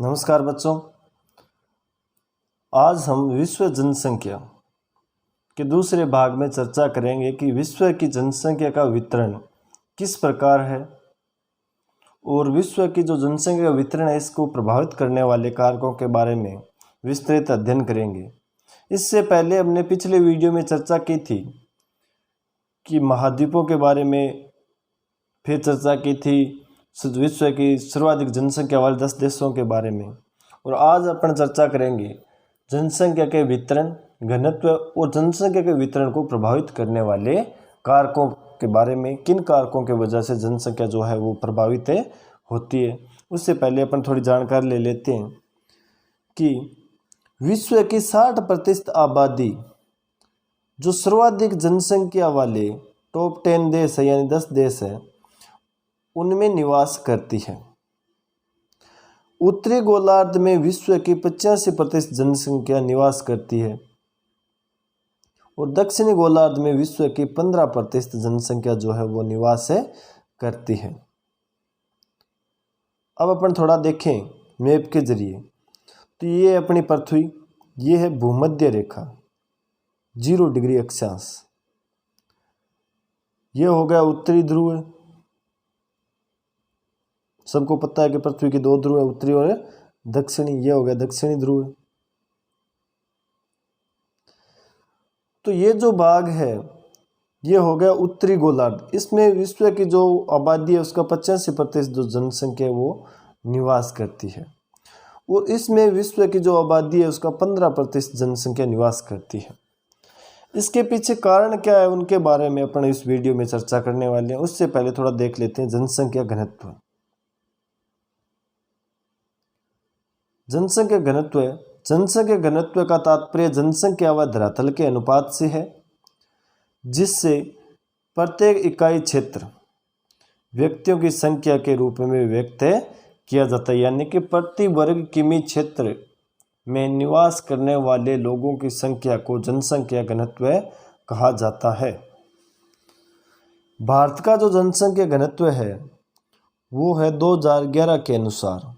नमस्कार बच्चों, आज हम विश्व जनसंख्या के दूसरे भाग में चर्चा करेंगे कि विश्व की जनसंख्या का वितरण किस प्रकार है और विश्व की जो जनसंख्या का वितरण है इसको प्रभावित करने वाले कारकों के बारे में विस्तृत अध्ययन करेंगे। इससे पहले हमने पिछले वीडियो में चर्चा की थी कि महाद्वीपों के बारे में, फिर चर्चा की थी विश्व की सर्वाधिक जनसंख्या वाले 10 देशों के बारे में, और आज अपन चर्चा करेंगे जनसंख्या के वितरण, घनत्व और जनसंख्या के वितरण को प्रभावित करने वाले कारकों के बारे में। किन कारकों के वजह से जनसंख्या जो है वो प्रभावित होती है। उससे पहले अपन थोड़ी जानकारी ले लेते हैं कि विश्व की 60% आबादी जो सर्वाधिक जनसंख्या वाले टॉप 10 देश है यानी 10 देश है उनमें निवास करती है। उत्तरी गोलार्ध में विश्व की 85% जनसंख्या निवास करती है और दक्षिणी गोलार्ध में विश्व की 15% जनसंख्या जो है वो निवास करती है। अब अपन थोड़ा देखें मैप के जरिए, तो ये अपनी पृथ्वी, ये है भूमध्य रेखा 0 डिग्री अक्षांश, ये हो गया उत्तरी ध्रुव। सबको पता है कि पृथ्वी की 2 ध्रुव है, उत्तरी और दक्षिणी, ये हो गया दक्षिणी ध्रुव। तो ये जो भाग है ये हो गया उत्तरी गोलार्ध। इसमें विश्व की जो आबादी है उसका 85% जो जनसंख्या है वो निवास करती है और इसमें विश्व की जो आबादी है उसका 15% जनसंख्या निवास करती है। इसके पीछे कारण क्या है उनके बारे में अपन इस वीडियो में चर्चा करने वाले हैं। उससे पहले थोड़ा देख लेते हैं जनसंख्या घनत्व। जनसंख्या घनत्व है, जनसंख्या घनत्व का तात्पर्य जनसंख्या व धरातल के अनुपात से है, जिससे प्रत्येक इकाई क्षेत्र व्यक्तियों की संख्या के रूप में व्यक्त किया जाता है। यानी कि प्रति वर्ग किमी क्षेत्र में निवास करने वाले लोगों की संख्या को जनसंख्या घनत्व कहा जाता है। भारत का जो जनसंख्या घनत्व है वो है 2011 के अनुसार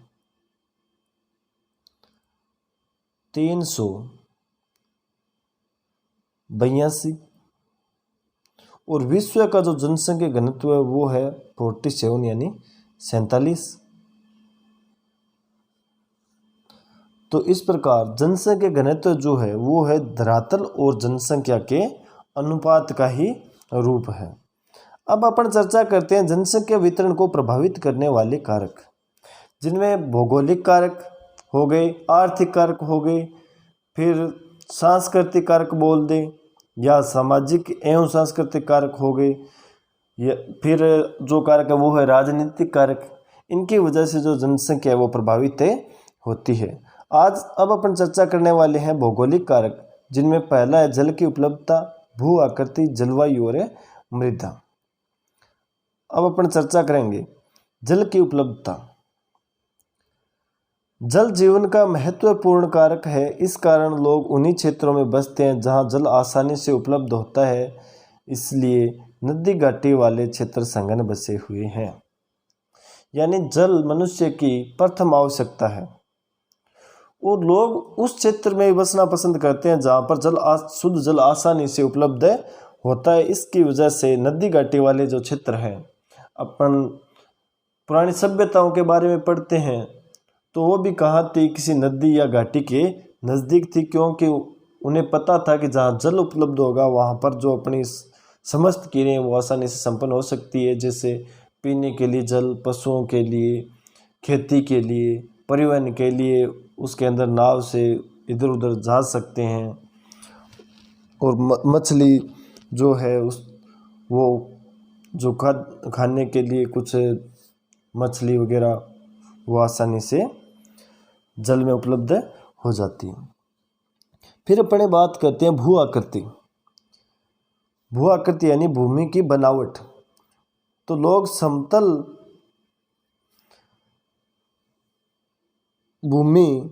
382 और विश्व का जो जनसंख्या घनत्व है वो है 47 यानी 47। तो इस प्रकार जनसंख्या घनत्व जो है वो है धरातल और जनसंख्या के अनुपात का ही रूप है। अब अपन चर्चा करते हैं जनसंख्या वितरण को प्रभावित करने वाले कारक, जिनमें भौगोलिक कारक हो गए, आर्थिक कारक हो गए, फिर सांस्कृतिक कारक बोल दें या सामाजिक एवं सांस्कृतिक कारक हो गए, या फिर जो कारक है वो है राजनीतिक कारक। इनकी वजह से जो जनसंख्या है वो प्रभावित होती है। अब अपन चर्चा करने वाले हैं भौगोलिक कारक, जिनमें पहला है जल की उपलब्धता, भू आकृति, जलवायु और मृदा। अब अपन चर्चा करेंगे जल की उपलब्धता। जल जीवन का महत्वपूर्ण कारक है, इस कारण लोग उन्हीं क्षेत्रों में बसते हैं जहां जल आसानी से उपलब्ध होता है, इसलिए नदी घाटी वाले क्षेत्र सघन बसे हुए हैं। यानी जल मनुष्य की प्रथम आवश्यकता है और लोग उस क्षेत्र में बसना पसंद करते हैं जहां पर शुद्ध जल आसानी से उपलब्ध होता है। इसकी वजह से नदी घाटी वाले जो क्षेत्र हैं, अपन पुरानी सभ्यताओं के बारे में पढ़ते हैं तो वो भी कहाँ थी, किसी नदी या घाटी के नज़दीक थी, क्योंकि उन्हें पता था कि जहाँ जल उपलब्ध होगा वहाँ पर जो अपनी समस्त क्रियाएं वो आसानी से संपन्न हो सकती है, जैसे पीने के लिए जल, पशुओं के लिए, खेती के लिए, परिवहन के लिए उसके अंदर नाव से इधर उधर जा सकते हैं, और मछली जो है वो जो खाने के लिए कुछ मछली वगैरह वो आसानी से जल में उपलब्ध हो जाती है। फिर अपने बात करते हैं भू आकृति। भू आकृति यानी भूमि की बनावट। तो लोग समतल भूमि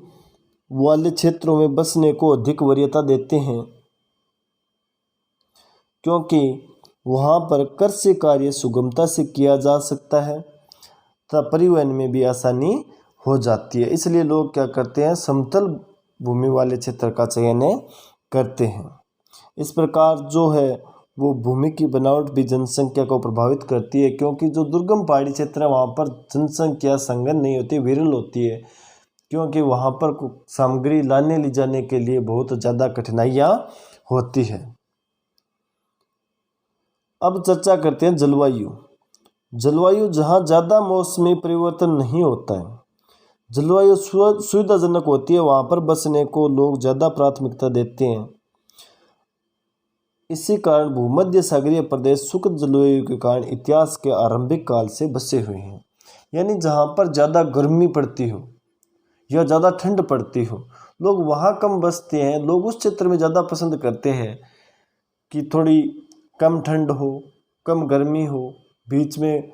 वाले क्षेत्रों में बसने को अधिक वरीयता देते हैं, क्योंकि वहाँ पर कृषि कार्य सुगमता से किया जा सकता है तथा परिवहन में भी आसानी हो जाती है। इसलिए लोग क्या करते हैं, समतल भूमि वाले क्षेत्र का चयन करते हैं। इस प्रकार जो है वो भूमि की बनावट भी जनसंख्या को प्रभावित करती है, क्योंकि जो दुर्गम पहाड़ी क्षेत्र है वहाँ पर जनसंख्या संघन नहीं होती, विरल होती है, क्योंकि वहाँ पर सामग्री लाने ले जाने के लिए बहुत ज़्यादा कठिनाइयाँ होती है। अब चर्चा करते हैं जलवायु। जलवायु जहाँ ज़्यादा मौसमी परिवर्तन नहीं होता है, जलवायु सुविधाजनक होती है, वहाँ पर बसने को लोग ज़्यादा प्राथमिकता देते हैं। इसी कारण भूमध्य सागरीय प्रदेश शुष्क जलवायु के कारण इतिहास के आरंभिक काल से बसे हुए हैं। यानी जहाँ पर ज़्यादा गर्मी पड़ती हो या ज़्यादा ठंड पड़ती हो, लोग वहाँ कम बसते हैं। लोग उस क्षेत्र में ज़्यादा पसंद करते हैं कि थोड़ी कम ठंड हो, कम गर्मी हो, बीच में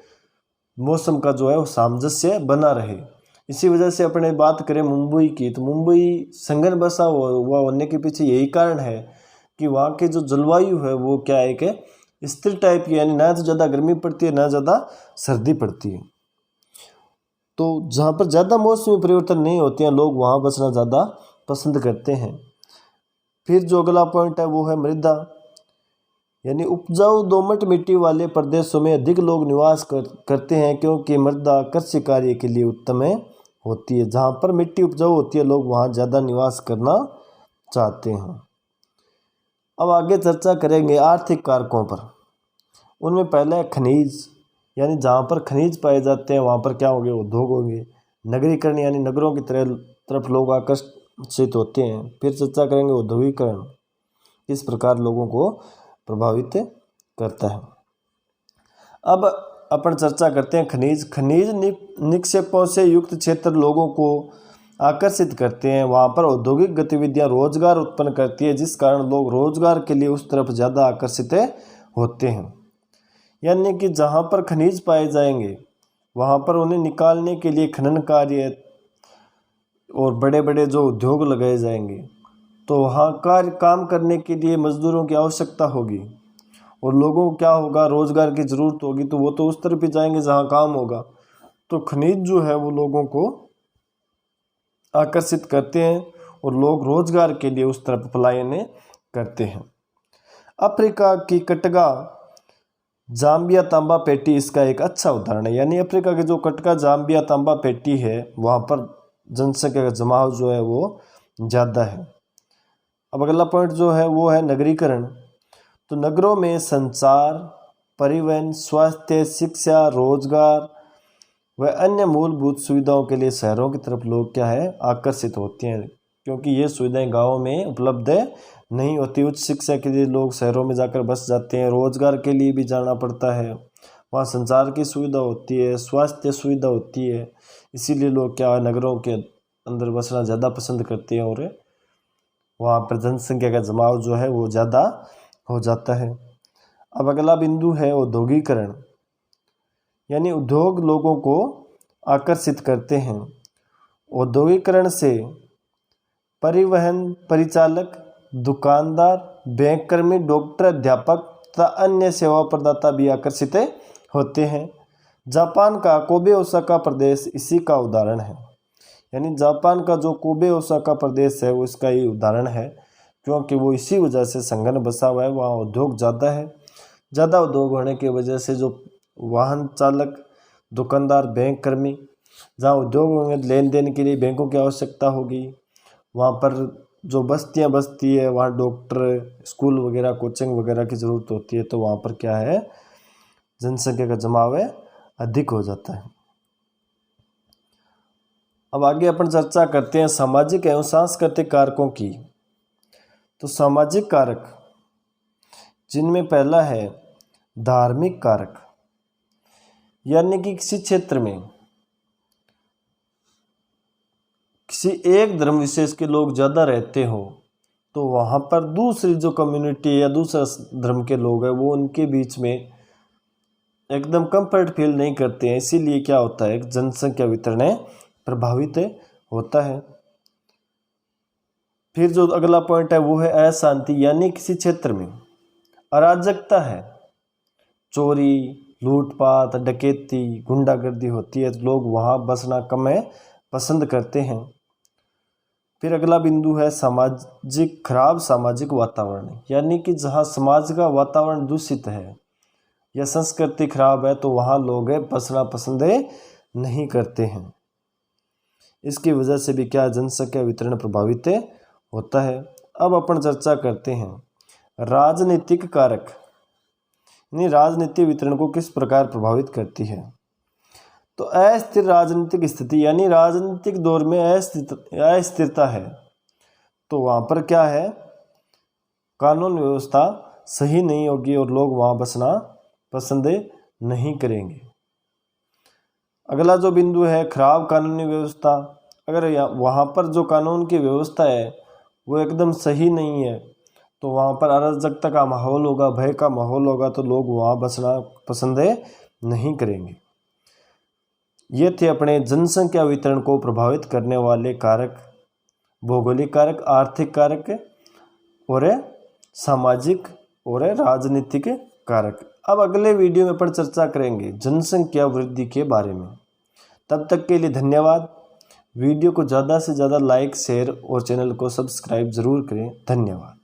मौसम का जो है वो सामंजस्य बना रहे। इसी वजह से अपने बात करें मुंबई की, तो मुंबई संघन बसा हुआ होने के पीछे यही कारण है कि वहाँ की जो जलवायु है वो क्या है कि स्थिर टाइप की, यानी ना तो ज़्यादा गर्मी पड़ती है ना ज़्यादा सर्दी पड़ती है। तो जहाँ पर ज़्यादा मौसमी परिवर्तन नहीं होते हैं, लोग वहाँ बसना ज़्यादा पसंद करते हैं। फिर जो अगला पॉइंट है वो है मृदा, यानी उपजाऊ दोमट मिट्टी वाले प्रदेशों में अधिक लोग निवास करते हैं, क्योंकि मृदा कृषि कार्य के लिए उत्तम होती है। जहाँ पर मिट्टी उपजाऊ होती है, लोग वहाँ ज़्यादा निवास करना चाहते हैं। अब आगे चर्चा करेंगे आर्थिक कारकों पर। उनमें पहला है खनिज, यानी जहाँ पर खनिज पाए जाते हैं वहाँ पर क्या होंगे, उद्योग होंगे। नगरीकरण, यानी नगरों की तरफ लोग आकर्षित होते हैं। फिर चर्चा करेंगे औद्योगिकरण, इस प्रकार लोगों को प्रभावित करता है। अब अपन चर्चा करते हैं खनिज निक्षेपों से युक्त क्षेत्र लोगों को आकर्षित करते हैं। वहाँ पर औद्योगिक गतिविधियाँ रोजगार उत्पन्न करती है, जिस कारण लोग रोजगार के लिए उस तरफ ज़्यादा आकर्षित होते हैं। यानी कि जहाँ पर खनिज पाए जाएंगे वहाँ पर उन्हें निकालने के लिए खनन कार्य और बड़े बड़े जो उद्योग लगाए जाएंगे, तो वहाँ काम करने के लिए मजदूरों की आवश्यकता होगी और लोगों को क्या होगा, रोजगार की ज़रूरत होगी, तो वो तो उस तरफ ही जाएंगे जहाँ काम होगा। तो खनिज जो है वो लोगों को आकर्षित करते हैं और लोग रोजगार के लिए उस तरफ पलायन करते हैं। अफ्रीका की कटगा जाम्बिया तांबा पेटी इसका एक अच्छा उदाहरण है। यानी अफ्रीका के जो कटगा जाम्बिया तांबा पेटी है वहाँ पर जनसंख्या का जमाव जो है वो ज़्यादा है। अब अगला पॉइंट जो है वो है नगरीकरण। तो नगरों में संचार, परिवहन, स्वास्थ्य, शिक्षा, रोजगार व अन्य मूलभूत सुविधाओं के लिए शहरों की तरफ लोग क्या है, आकर्षित होते हैं, क्योंकि ये सुविधाएं गाँव में उपलब्ध नहीं होती। उच्च शिक्षा के लिए लोग शहरों में जाकर बस जाते हैं, रोजगार के लिए भी जाना पड़ता है, वहाँ संचार की सुविधा होती है, स्वास्थ्य सुविधा होती है, इसीलिए लोग क्या है नगरों के अंदर बसना ज़्यादा पसंद करते हैं और वहाँ पर जनसंख्या का जमाव जो है वो ज़्यादा हो जाता है। अब अगला बिंदु है औद्योगिकरण, यानी उद्योग लोगों को आकर्षित करते हैं। औद्योगिकरण से परिवहन परिचालक, दुकानदार, बैंक कर्मी, डॉक्टर, अध्यापक तथा अन्य सेवा प्रदाता भी आकर्षित होते हैं। जापान का कोबे ओसाका प्रदेश इसी का उदाहरण है। यानी जापान का जो कोबे ओसाका प्रदेश है वो इसका ही उदाहरण है, क्योंकि वो इसी वजह से संघन बसा हुआ है, वहाँ उद्योग ज़्यादा है। ज़्यादा उद्योग होने की वजह से जो वाहन चालक, दुकानदार, बैंक कर्मी, जहाँ उद्योग में लेन देन के लिए बैंकों की आवश्यकता होगी, वहाँ पर जो बस्तियाँ बसती है वहाँ डॉक्टर, स्कूल वगैरह, कोचिंग वगैरह की ज़रूरत होती है, तो वहाँ पर क्या है जनसंख्या का जमाव है अधिक हो जाता है। अब आगे अपन चर्चा करते हैं सामाजिक एवं सांस्कृतिक कारकों की। तो सामाजिक कारक, जिनमें पहला है धार्मिक कारक, यानी कि किसी क्षेत्र में किसी एक धर्म विशेष के लोग ज़्यादा रहते हो तो वहाँ पर दूसरी जो कम्युनिटी या दूसरा धर्म के लोग हैं वो उनके बीच में एकदम कंफर्ट फील नहीं करते हैं, इसीलिए क्या होता है जनसंख्या वितरण प्रभावित होता है। फिर जो अगला पॉइंट है वो है अशांति, यानी किसी क्षेत्र में अराजकता है, चोरी, लूटपाट, डकैती, गुंडागर्दी होती है, तो लोग वहाँ बसना कम पसंद करते हैं। फिर अगला बिंदु है खराब सामाजिक वातावरण, यानी कि जहाँ समाज का वातावरण दूषित है या संस्कृति खराब है तो वहाँ लोग बसना पसंद नहीं करते हैं। इसकी वजह से भी क्या जनसंख्या वितरण प्रभावित होता है। अब अपन चर्चा करते हैं राजनीतिक कारक, यानी राजनीतिक वितरण को किस प्रकार प्रभावित करती है। तो अस्थिर राजनीतिक स्थिति, यानी राजनीतिक दौर में अस्थिरता है तो वहाँ पर क्या है, कानून व्यवस्था सही नहीं होगी और लोग वहाँ बसना पसंद नहीं करेंगे। अगला जो बिंदु है खराब कानूनी व्यवस्था, अगर वहाँ पर जो कानून की व्यवस्था है वो एकदम सही नहीं है तो वहाँ पर अराजकता का माहौल होगा, भय का माहौल होगा तो लोग वहाँ बसना पसंद नहीं करेंगे। ये थे अपने जनसंख्या वितरण को प्रभावित करने वाले कारक, भौगोलिक कारक, आर्थिक कारक और सामाजिक और राजनीतिक कारक। अब अगले वीडियो में अपन चर्चा करेंगे जनसंख्या वृद्धि के बारे में। तब तक के लिए धन्यवाद। वीडियो को ज़्यादा से ज़्यादा लाइक, शेयर और चैनल को सब्सक्राइब ज़रूर करें। धन्यवाद।